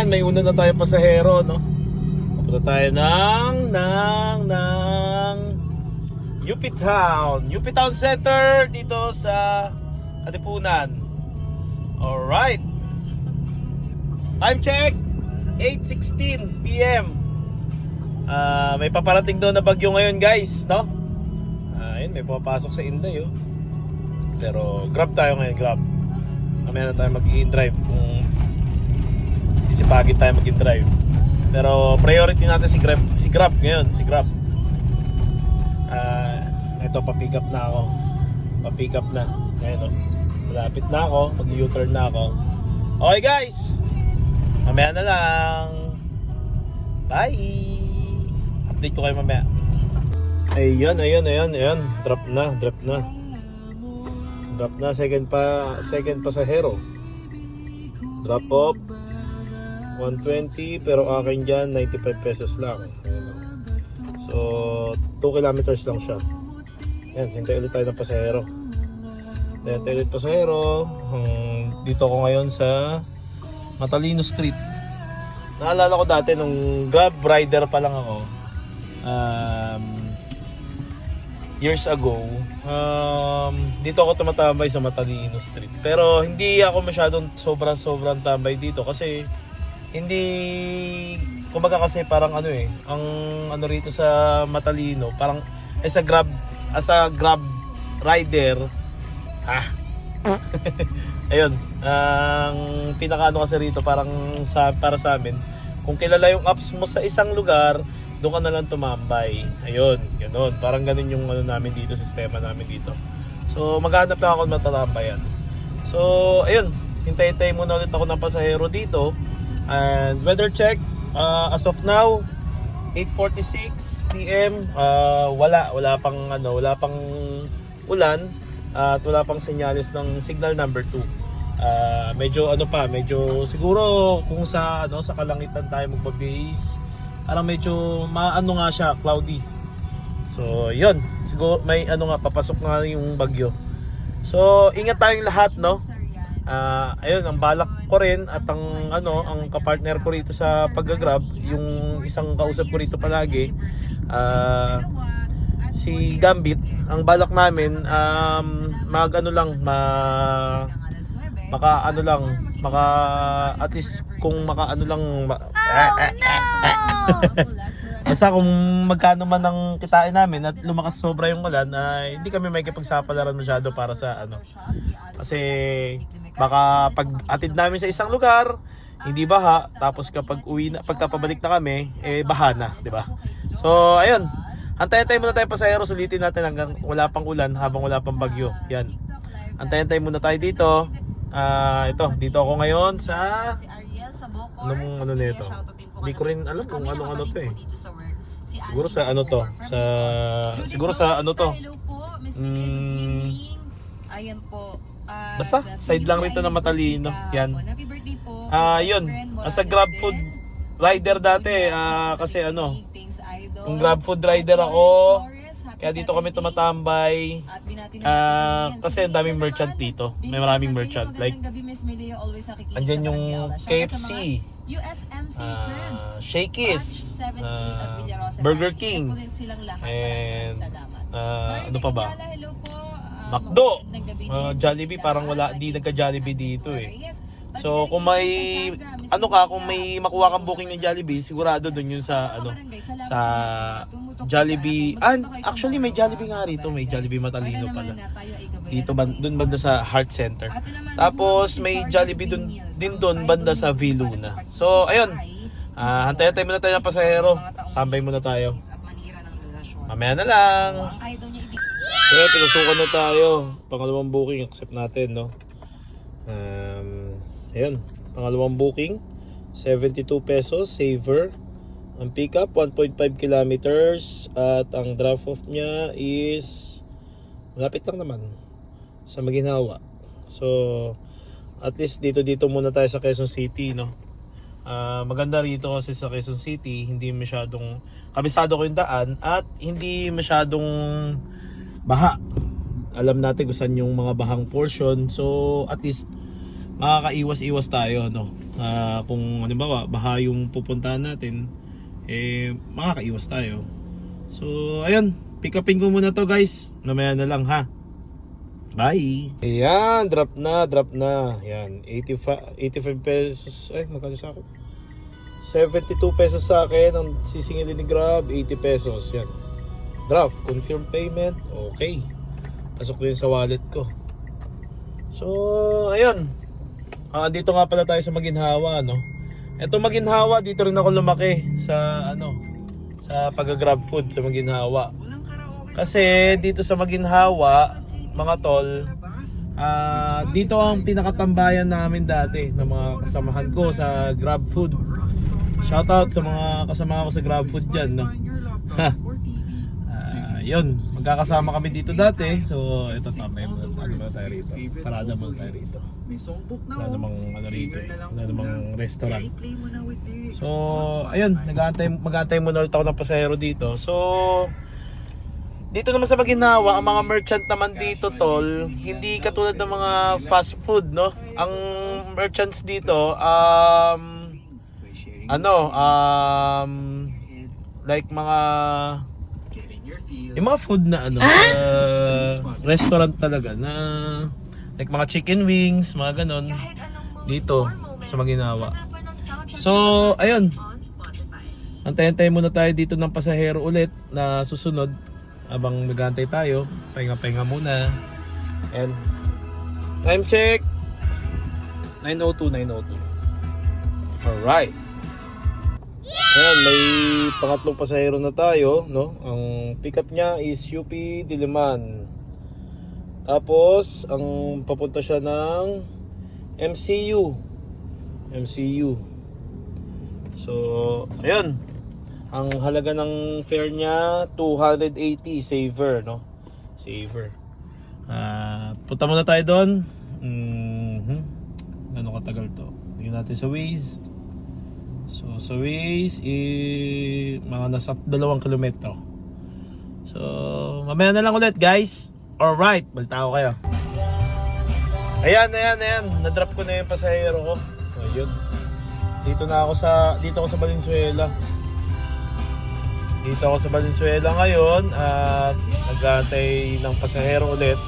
May una na tayo pasahero, no? Pupunta tayo ng UP Town. UP Town Center dito sa Katipunan. Alright. Time check, 8:16 PM. May paparating doon na bagyo ngayon, guys, no? Ayun, may papasok sa Inday, oh. Pero grab tayo ngayon, grab. Mamaya na tayo mag-i-drive kung sisipagin tayo mag-i-drive. Pero priority natin si Grab ngayon, si Grab. Ito, pa-pick up na ako. Pa-pick up na. Ngayon, oh. Malapit na ako, mag-U-turn na ako. Okay, guys. Mamaya na lang. Bye. Update ko kayo mamaya. Ayun. Drop na. Drop na, second pasahero. Drop off 120, pero akin dyan 95 pesos lang. So 2 kilometers lang siya. Yan, hintay ulit tayo ng pasahero. Dito ako ngayon sa Matalino Street. Naalala ko dati nung Grab rider pa lang ako, years ago, dito ako tumatambay sa Matalino Street. Pero hindi ako masyadong sobrang tambay dito kasi kumbaga kasi parang ang rito sa Matalino, parang as a Grab rider, ayun, ang pinakaano kasi rito parang para sa amin, kung kilala yung apps mo sa isang lugar, doon ka na lang tumambay. Ayun, ganoon. Parang ganun yung namin dito, sistema namin dito. So, maghahanap lang ako ng matatambayan. So, ayun. Hintay-hintay muna ulit ako ng pasahero dito. And weather check, as of now, 8:46 PM. Wala pang ulan at wala pang senyales ng signal number 2. Medyo siguro kung sa kalangitan tayo magbabase, parang medyo nga siya, cloudy. So, yun. Siguro may papasok na yung bagyo. So, ingat tayong lahat, no? Ayun, ang balak ko rin at ang kapartner ko rito sa pag-grab, yung isang kausap ko rito palagi, si Gambit, ang balak namin, at least kung basta kung magkano man ang kitain namin at lumakas sobra yung ulan, hindi kami may kipagsapalaran masyado para sa kasi baka pag atid namin sa isang lugar hindi baha, tapos pagkapabalik na kami baha na, di ba? So ayun, antay-antay muna tayo pasahero, sulitin natin hanggang wala pang ulan, habang wala pang bagyo. Yan, antay-antay muna tayo dito. Dito ako ngayon sa nito. Hindi ko rin alam kung anong to eh. Siguro sa Ayan po. Basta side lang rito ng Matalino. Yan. Yun. As a Grab food rider dati, kasi kung Grab food rider ako, kaya dito kami tumatambay. Kasi ang daming merchant dito. May maraming merchant. Like, andyan yung KFC, Shakey's, Burger King, and ano pa ba? McDo, Jollibee, parang di nagka-Jollibee dito eh. So kung may makuha kang booking ng Jollibee, sigurado doon yun sa Jollibee. Actually may Jollibee nga rito, may Jollibee Matalino pala. Dito doon banda sa Heart Center. Tapos may Jollibee doon banda sa Viluna. So ayun. Hantay-hantay muna tayo ng pasahero. Tambay muna tayo. Mamaya na lang. So, pinasukan na tayo. Pangalawang booking, accept natin, no? Ayun, pangalawang booking, 72 pesos, saver. Ang pick up, 1.5 kilometers. At ang drop off niya is malapit lang naman sa Maginhawa. So, at least dito muna tayo sa Quezon City, no? Maganda rito kasi sa Quezon City, hindi masyadong kabisado ko yung daan at hindi masyadong baha. Alam natin kung saan yung mga bahang portion. So at least makakaiwas-iwas tayo, no? Kung halimbawa baha yung pupuntahan natin, makakaiwas tayo. So ayun, pick upin ko muna to guys, mamaya na lang ha. Bye. Ayan, drop na. Ayan, 85 pesos. Ay, magkano sa akin? 72 pesos sa akin. Ang sisingilin ni Grab, 80 pesos. Yan. Draft, confirm payment. Okay. Pasok din sa wallet ko. So, ayun. Dito nga pala tayo sa Maginhawa, no? Ito Maginhawa, dito rin ako lumaki sa sa pag-grab food sa Maginhawa. Kasi dito sa Maginhawa, mga tol, dito ang pinakatambayan namin dati ng mga kasamahan ko sa Grab Food. Shoutout sa mga kasama ko sa Grab Food dyan, no? Yun, magkakasama kami dito dati. So, ito tambay mo. Ano ba tayo rito? Parada mo tayo rito. Wala namang ano rito eh. Wala namang restaurant. So, ayun, mag-aantay muna ulit ako ng pasahero dito. So, dito naman sa Maginhawa, ang mga merchant naman dito, tol, hindi katulad ng mga fast food, no? Ang merchants dito, like mga yung mga food na restaurant talaga na like mga chicken wings, mga ganon dito sa Maginhawa. So, ayun. Antay-antay muna tayo dito ng pasahero ulit na susunod. Abang nag-aantay tayo, pahinga-pahinga muna. And time check 9:02. Alright. Ayan, may pangatlong pasahero na tayo, no? Ang pick up niya is UP Diliman. Tapos ang papunta siya ng MCU. So, ayun. Ang halaga ng fare niya 280 saver, no? Saver. Punta muna tayo doon. Gano'ng katagal to? Tingnan natin sa Waze. So sa Waze mga nasa 2 kilometro. So mamaya na lang ulit guys. Alright, balita ko kayo. Ayan. Na-drop ko na yung pasahero ko. So yun. Dito ako sa Valenzuela. Dito ako sa Valenzuela ngayon at nag-aantay ng pasahero ulit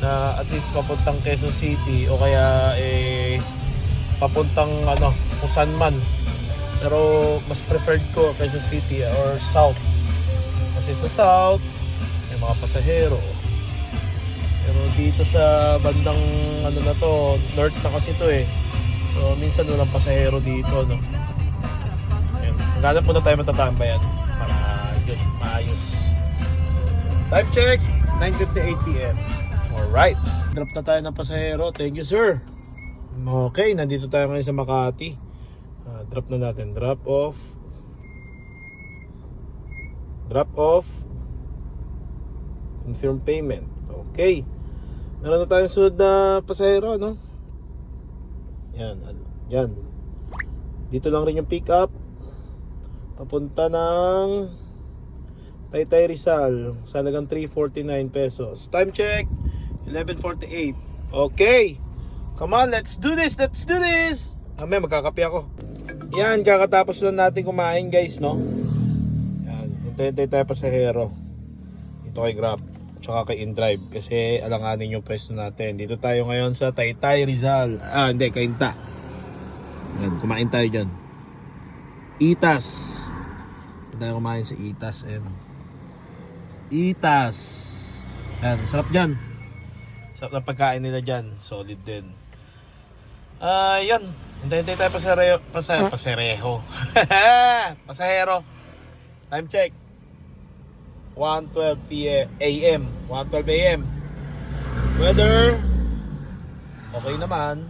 na at least papuntang Quezon City o kaya papuntang kung saan man. Pero mas preferred ko Quezon City or South. Kasi sa South may mga pasahero. Pero dito sa bandang na to, North na kasi to eh. So minsan walang pasahero dito, no. Ayun, maghanap muna tayo matatambayan para yun, maayos. Time check 9:58 PM. Alright, drop na tayo ng pasahero. Thank you sir. Okay, nandito tayo ngayon sa Makati. Drop na natin. Drop off. Confirm payment. Okay. Meron na tayong sunod na pasahero, no? Yan. Dito lang rin yung pick up. Papunta ng Taytay Rizal. Sa halagang 349 pesos. Time check 11:48. Okay. Come on, let's do this. Mamaya magkakape ako. Yan, kakatapos lang natin kumain guys, no? Yan, hintay tayo pasahero. Dito kay Grab, tsaka kay InDrive. Kasi alanganin yung pwesto natin. Dito tayo ngayon sa Taytay Rizal. Hindi, Kainta. Yan, kumain tayo dyan. Itas. Dito tayo kumain sa Itas. Ayan. Itas. Yan, sarap dyan. Sarap na pagkain nila dyan. Solid din. Yan. Hintay tayo pasahero. Time check 1:12 AM. Weather okay naman.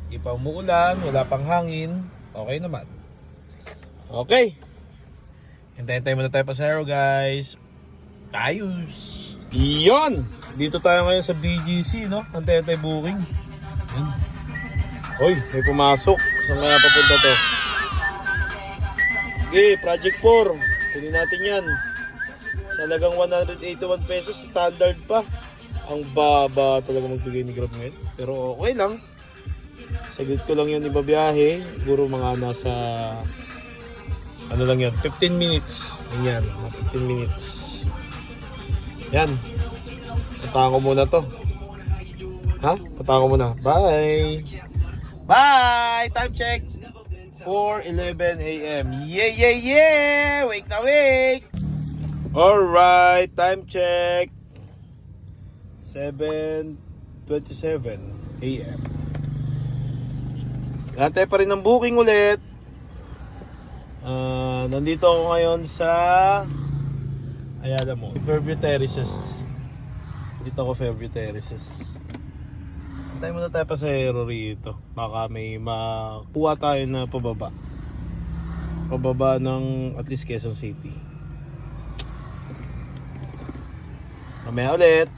Di pa umuulan, wala pang hangin. Okay naman. Okay. Hintay muna tayo pasahero guys. Ayos. Iyon. Dito tayo ngayon sa BGC, no? Hintay booking. Hoy, may pumasok. Saan kaya papunta to? Okay, Project 4. Kunin natin yan. Sa halagang 181 pesos, standard pa. Ang baba talaga magbigay ni Grab ngayon. Pero okay lang. Saglit ko lang yun ibabiyahe. Siguro mga nasa ano lang yun, 15 minutes. Yan, mga 15 minutes. Yan. Patahan ko muna to. Ha? Patahan ko muna. Bye! Bye! Time check! 4:11 a.m. Yeah, yeah, yeah! Wake na wake! Alright, time check. 7:27 a.m. Hantay pa rin ng booking ulit. Nandito ako ngayon sa Ayala mo, Fairview Terraces. Dito ako Fairview Terraces. Hantay muna tayo pasahero rito. Baka may makuha tayo na pababa. Pababa ng at least Quezon City. Mamaya ulit.